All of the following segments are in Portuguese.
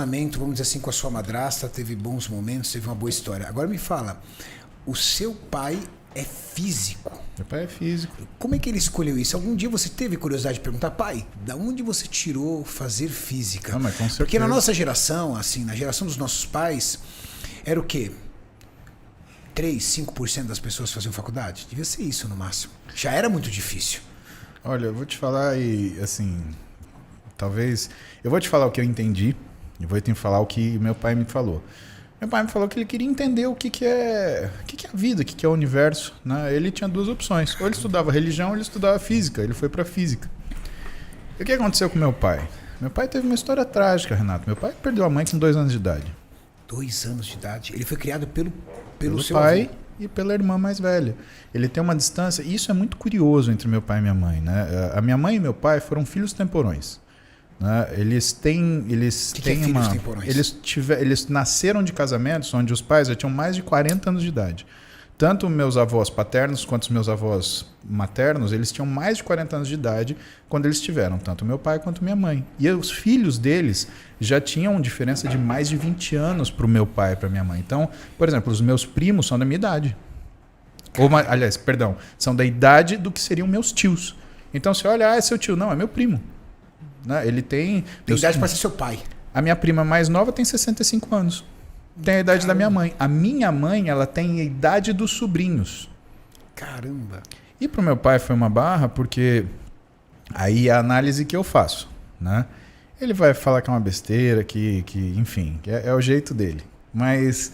Vamos dizer assim, com a sua madrasta, teve bons momentos, teve uma boa história. Agora me fala, o seu pai é físico. Meu pai é físico. Como é que ele escolheu isso? Algum dia você teve curiosidade de perguntar, pai, da onde você tirou fazer física? Não, mas com certeza. Porque na nossa geração, assim, na geração dos nossos pais, era o quê? 3, 5% das pessoas faziam faculdade? Devia ser isso no máximo. Já era muito difícil. Olha, eu vou te falar e, assim, talvez... Eu vou te falar o que eu entendi e vou te falar o que meu pai me falou. Meu pai me falou que ele queria entender o que é a vida, o que é o universo, né? Ele tinha duas opções. Ou ele estudava religião ou ele estudava física. Ele foi para física. E o que aconteceu com meu pai? Meu pai teve uma história trágica, Renato. Meu pai perdeu a mãe com 2 anos de idade. 2 anos de idade? Ele foi criado pelo seu pai avô. E pela irmã mais velha. Ele tem uma distância... E isso é muito curioso entre meu pai e minha mãe, né? A minha mãe e meu pai foram filhos temporões. Né? Eles têm filhos temporões? Eles nasceram de casamentos onde os pais já tinham mais de 40 anos de idade. Tanto meus avós paternos quanto os meus avós maternos, eles tinham mais de 40 anos de idade quando eles tiveram, tanto meu pai quanto minha mãe. E os filhos deles já tinham diferença de mais de 20 anos para o meu pai e para minha mãe. Então, por exemplo, os meus primos são da minha idade. Aliás, perdão, são da idade do que seriam meus tios. Então, você olha, é seu tio. Não, é meu primo. Né? Ele tem idade para ser seu pai. A minha prima mais nova tem 65 anos. Tem a idade da minha mãe. A minha mãe, ela tem a idade dos sobrinhos. Caramba. E pro meu pai foi uma barra, porque aí é a análise que eu faço, né? Ele vai falar que é uma besteira, enfim, é o jeito dele. Mas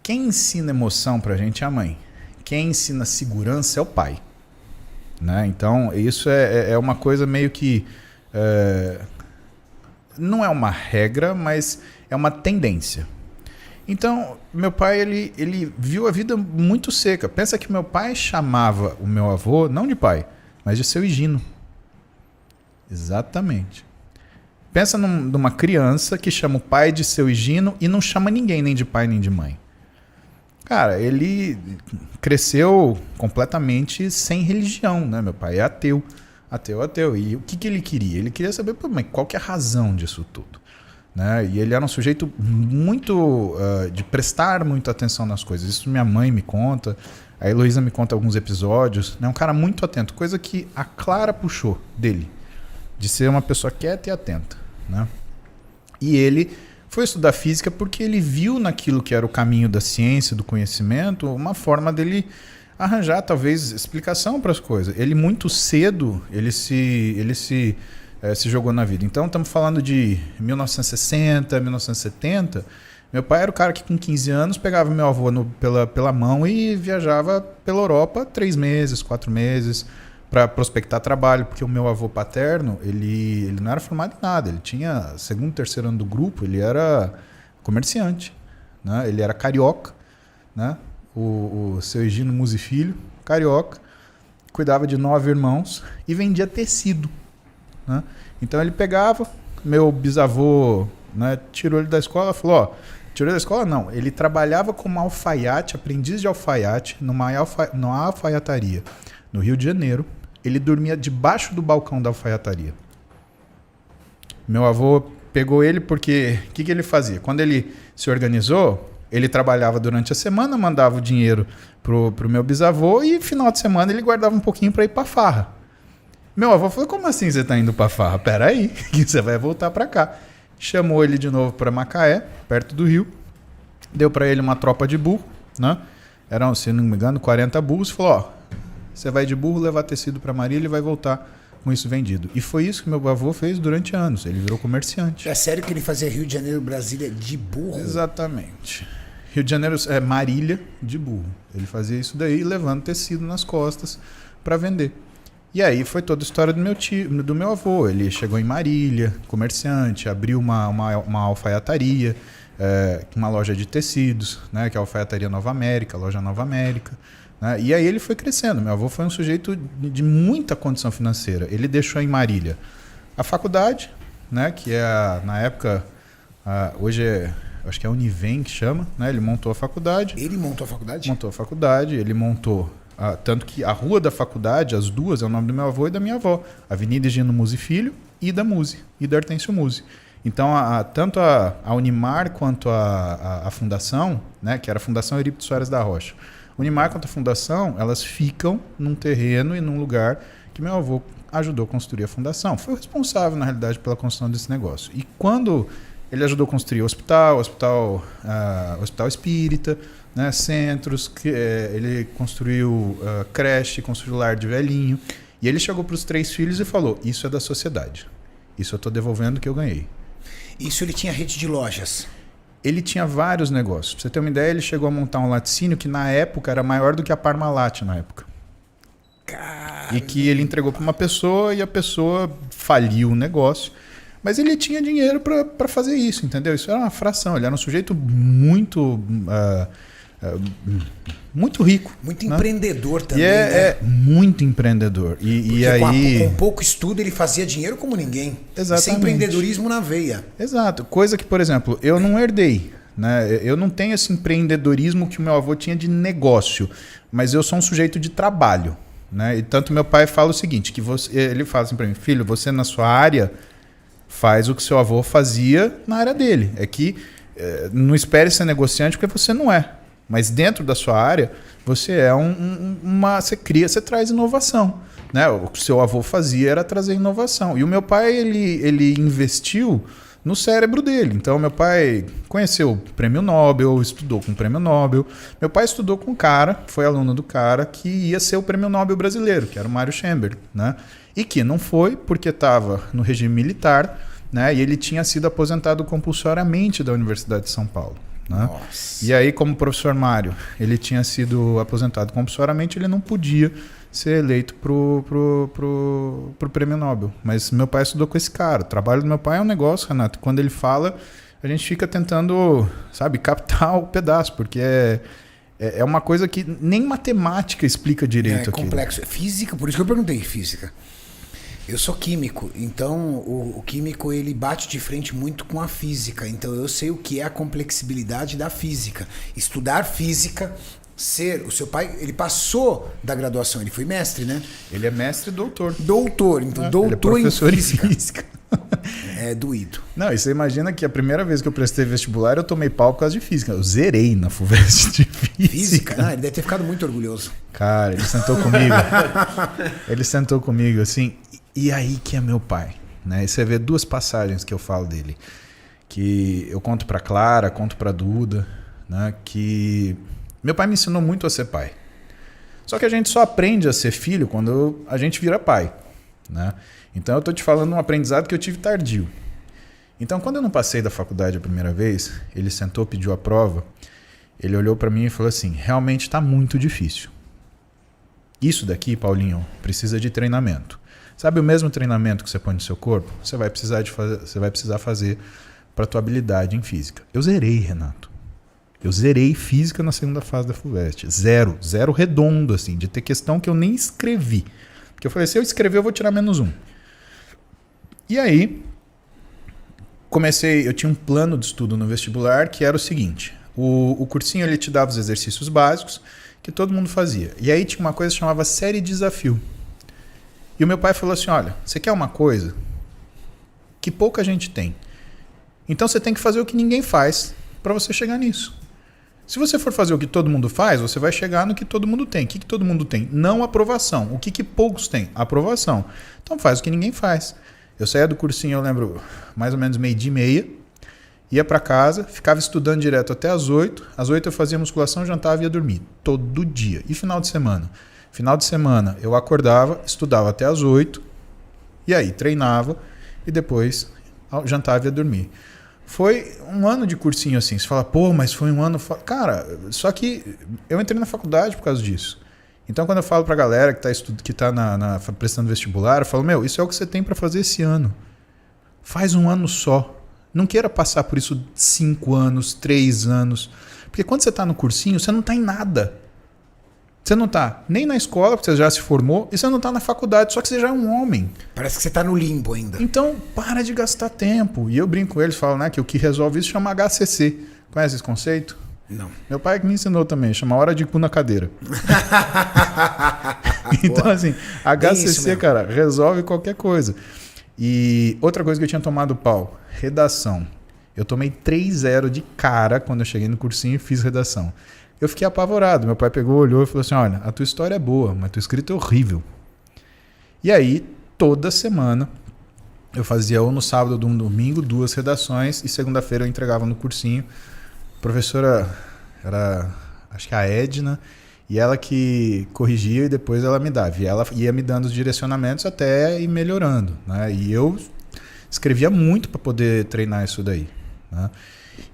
quem ensina emoção pra gente é a mãe. Quem ensina segurança é o pai. Né? Então, isso é uma coisa meio que... não é uma regra, mas é uma tendência. Então, meu pai, ele viu a vida muito seca. Pensa que meu pai chamava o meu avô, não de pai, mas de seu Higino. Exatamente. Pensa numa criança que chama o pai de seu Higino e não chama ninguém, nem de pai nem de mãe. Cara, ele cresceu completamente sem religião, né? Meu pai é ateu. Ateu. E o que ele queria? Ele queria saber, mas qual que é a razão disso tudo? Né? E ele era um sujeito muito... de prestar muita atenção nas coisas. Isso minha mãe me conta, a Heloísa me conta alguns episódios. É um cara muito atento, coisa que a Clara puxou dele, de ser uma pessoa quieta e atenta. Né? E ele... foi estudar física porque ele viu naquilo que era o caminho da ciência, do conhecimento, uma forma dele arranjar, talvez, explicação para as coisas. Ele, muito cedo, ele se jogou na vida. Então, estamos falando de 1960, 1970. Meu pai era o cara que, com 15 anos, pegava meu avô pela mão e viajava pela Europa 3 meses, 4 meses, para prospectar trabalho, porque o meu avô paterno, ele não era formado em nada, ele tinha 2º, 3º ano do grupo, ele era comerciante, né? Ele era carioca, né? O seu Higino Musi Filho, carioca, cuidava de 9 irmãos e vendia tecido, né? Então ele pegava, meu bisavô, né, tirou ele da escola, falou, tirou ele da escola não, ele trabalhava como alfaiate, aprendiz de alfaiate, numa alfaiataria, no Rio de Janeiro. Ele dormia debaixo do balcão da alfaiataria. Meu avô pegou ele porque... O que ele fazia? Quando ele se organizou, ele trabalhava durante a semana, mandava o dinheiro pro meu bisavô e final de semana ele guardava um pouquinho para ir para farra. Meu avô falou, como assim você está indo para farra? Pera aí, que você vai voltar para cá. Chamou ele de novo para Macaé, perto do Rio. Deu para ele uma tropa de burro, né? Eram, se não me engano, 40 burros. Falou, você vai de burro levar tecido para Marília e vai voltar com isso vendido. E foi isso que meu avô fez durante anos. Ele virou comerciante. É sério que ele fazia Rio de Janeiro, Brasília de burro? Exatamente. Rio de Janeiro é Marília de burro. Ele fazia isso daí levando tecido nas costas para vender. E aí foi toda a história do meu avô. Ele chegou em Marília, comerciante, abriu uma alfaiataria, uma loja de tecidos, né, que é a Alfaiataria Nova América, a loja Nova América. Né? E aí ele foi crescendo. Meu avô foi um sujeito de muita condição financeira. Ele deixou em Marília a faculdade, né, que é, na época, hoje acho que é a Univem que chama, né? Ele montou a faculdade. Ele montou a faculdade? Montou a faculdade, ele montou... tanto que a rua da faculdade, as duas, é o nome do meu avô e da minha avó. Avenida Higino Musi Filho e da Musi, e da Hortêncio Musi. Então, tanto a Unimar quanto a fundação, né, que era a Fundação Eurípides Soares da Rocha, Unimar quanto a fundação, elas ficam num terreno e num lugar que meu avô ajudou a construir a fundação. Foi o responsável, na realidade, pela construção desse negócio. E quando ele ajudou a construir o hospital espírita, né, centros, ele construiu creche, construiu lar de velhinho. E ele chegou para os 3 filhos e falou, isso é da sociedade. Isso eu estou devolvendo que eu ganhei. Isso ele tinha rede de lojas? Ele tinha vários negócios. Pra você ter uma ideia, ele chegou a montar um laticínio que na época era maior do que a Parmalat na época. Caramba. E que ele entregou para uma pessoa e a pessoa faliu o negócio. Mas ele tinha dinheiro para fazer isso, entendeu? Isso era uma fração. Ele era um sujeito muito rico. Muito né? empreendedor também. E é muito empreendedor. E aí... com pouco estudo ele fazia dinheiro como ninguém. Exatamente. Sem empreendedorismo na veia. Exato. Coisa que, por exemplo, eu não herdei. Né? Eu não tenho esse empreendedorismo que o meu avô tinha de negócio. Mas eu sou um sujeito de trabalho. Né? E tanto meu pai fala o seguinte, ele fala assim para mim, filho, você na sua área faz o que seu avô fazia na área dele. É que não espere ser negociante porque você não é. Mas dentro da sua área, você é você traz inovação. Né? O que seu avô fazia era trazer inovação. E o meu pai, ele investiu no cérebro dele. Então, meu pai conheceu o Prêmio Nobel, estudou com o Prêmio Nobel. Meu pai estudou com um cara, foi aluno do cara, que ia ser o Prêmio Nobel brasileiro, que era o Mário Chamberlain. Né? E que não foi porque estava no regime militar, né? E ele tinha sido aposentado compulsoriamente da Universidade de São Paulo. Né? E aí, como o professor Mário, ele tinha sido aposentado compulsoriamente, ele não podia ser eleito pro Prêmio Nobel. Mas meu pai estudou com esse cara. O trabalho do meu pai é um negócio, Renato. Quando ele fala, a gente fica tentando, sabe, captar o pedaço, porque é uma coisa que nem matemática explica direito. É complexo. Física, por isso que eu perguntei física. Eu sou químico, então o químico ele bate de frente muito com a física. Então eu sei o que é a complexibilidade da física. Estudar física, o seu pai, ele passou da graduação, ele foi mestre, né? Ele é mestre e doutor. Doutor, então doutor ele é professor em física. Em física. É doído. Não, e você imagina que a primeira vez que eu prestei vestibular eu tomei pau por causa de física. Eu zerei na FUVEST de física. Ele deve ter ficado muito orgulhoso. Cara, ele sentou comigo. Ele sentou comigo assim. E aí que é meu pai, né? E você vê 2 passagens que eu falo dele, que eu conto para Clara, conto para Duda, né? Que meu pai me ensinou muito a ser pai. Só que a gente só aprende a ser filho quando a gente vira pai, né? Então eu tô te falando um aprendizado que eu tive tardio. Então quando eu não passei da faculdade a primeira vez, ele sentou, pediu a prova, ele olhou para mim e falou assim, realmente tá muito difícil. Isso daqui, Paulinho, precisa de treinamento. Sabe o mesmo treinamento que você põe no seu corpo? Você vai precisar fazer para a tua habilidade em física. Eu zerei, Renato. Eu zerei física na segunda fase da FUVEST. Zero redondo, assim, de ter questão que eu nem escrevi. Porque eu falei, se eu escrever, eu vou tirar -1. E aí, eu tinha um plano de estudo no vestibular que era o seguinte. O cursinho ele te dava os exercícios básicos que todo mundo fazia. E aí tinha uma coisa que chamava série de desafio. E o meu pai falou assim, olha, você quer uma coisa que pouca gente tem. Então você tem que fazer o que ninguém faz para você chegar nisso. Se você for fazer o que todo mundo faz, você vai chegar no que todo mundo tem. O que todo mundo tem? Não aprovação. O que poucos têm? Aprovação. Então faz o que ninguém faz. Eu saía do cursinho, eu lembro, mais ou menos 12:30, ia para casa, ficava estudando direto até às 8. Às 8 eu fazia musculação, jantava e ia dormir. Todo dia. E final de semana? Final de semana eu acordava, estudava até às 8, e aí treinava, e depois jantava e ia dormir. Foi um ano de cursinho assim. Você fala, pô, mas foi um ano... Cara, só que eu entrei na faculdade por causa disso. Então quando eu falo pra galera que tá prestando vestibular, eu falo, isso é o que você tem para fazer esse ano. Faz um ano só. Não queira passar por isso 5 anos, 3 anos. Porque quando você tá no cursinho, você não tá em nada. Você não tá nem na escola, porque você já se formou, e você não tá na faculdade, só que você já é um homem. Parece que você tá no limbo ainda. Então, para de gastar tempo. E eu brinco com eles, falo, né, que o que resolve isso chama HCC. Conhece esse conceito? Não. Meu pai que me ensinou também, chama hora de cu na cadeira. Então, assim, HCC, cara, resolve qualquer coisa. E outra coisa que eu tinha tomado pau, redação. Eu tomei 3-0 de cara quando eu cheguei no cursinho e fiz redação. Eu fiquei apavorado. Meu pai pegou, olhou e falou assim, olha, a tua história é boa, mas a tua escrita é horrível. E aí, toda semana, eu fazia ou no sábado ou no domingo 2 redações e segunda-feira eu entregava no cursinho. A professora era, acho que a Edna, e ela que corrigia e depois ela me dava. E ela ia me dando os direcionamentos até ir melhorando, né? E eu escrevia muito para poder treinar isso daí, né?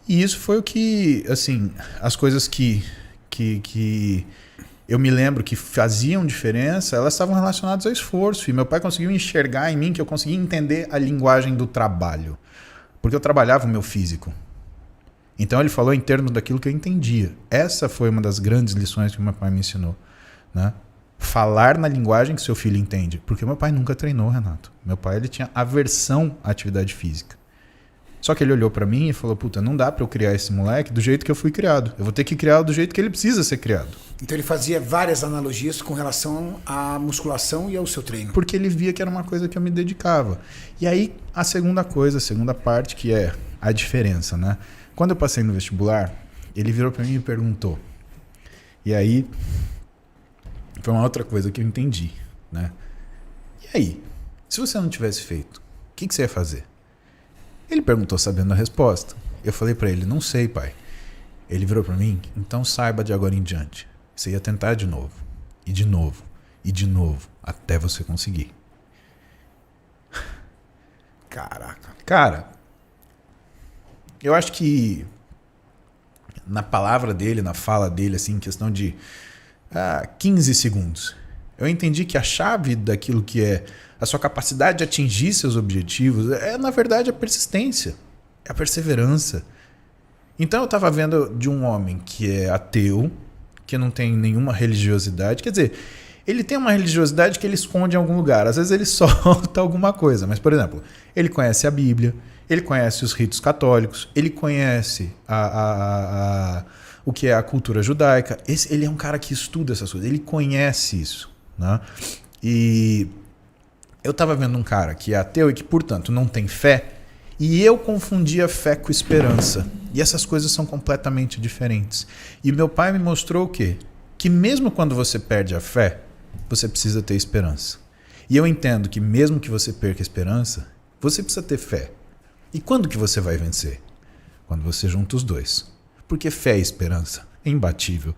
E isso foi o que, assim, as coisas que eu me lembro que faziam diferença, elas estavam relacionadas ao esforço. E meu pai conseguiu enxergar em mim que eu conseguia entender a linguagem do trabalho. Porque eu trabalhava o meu físico. Então ele falou em termos daquilo que eu entendia. Essa foi uma das grandes lições que meu pai me ensinou, né? Falar na linguagem que seu filho entende. Porque meu pai nunca treinou, Renato. Meu pai ele tinha aversão à atividade física. Só que ele olhou pra mim e falou, puta, não dá pra eu criar esse moleque do jeito que eu fui criado. Eu vou ter que criar do jeito que ele precisa ser criado. Então ele fazia várias analogias com relação à musculação e ao seu treino. Porque ele via que era uma coisa que eu me dedicava. E aí, a segunda coisa, a segunda parte, que é a diferença, né? Quando eu passei no vestibular, ele virou pra mim e perguntou. E aí, foi uma outra coisa que eu entendi, né? E aí, se você não tivesse feito, o que você ia fazer? Ele perguntou sabendo a resposta. Eu falei pra ele, não sei, pai. Ele virou pra mim, então saiba de agora em diante. Você ia tentar de novo, e de novo, e de novo, até você conseguir. Caraca. Cara, eu acho que na palavra dele, na fala dele, assim, em questão de 15 segundos, eu entendi que a chave daquilo que é a sua capacidade de atingir seus objetivos é, na verdade, a persistência, é a perseverança. Então eu estava vendo de um homem que é ateu, que não tem nenhuma religiosidade. Quer dizer, ele tem uma religiosidade que ele esconde em algum lugar. Às vezes ele solta alguma coisa. Mas, por exemplo, ele conhece a Bíblia, ele conhece os ritos católicos, ele conhece o que é a cultura judaica. Ele é um cara que estuda essas coisas, ele conhece isso, né? E eu estava vendo um cara que é ateu e que, portanto, não tem fé. E eu confundia fé com esperança. E essas coisas são completamente diferentes. E meu pai me mostrou o quê? Que mesmo quando você perde a fé, você precisa ter esperança. E eu entendo que mesmo que você perca a esperança, você precisa ter fé. E quando que você vai vencer? Quando você junta os dois. Porque fé e esperança é imbatível.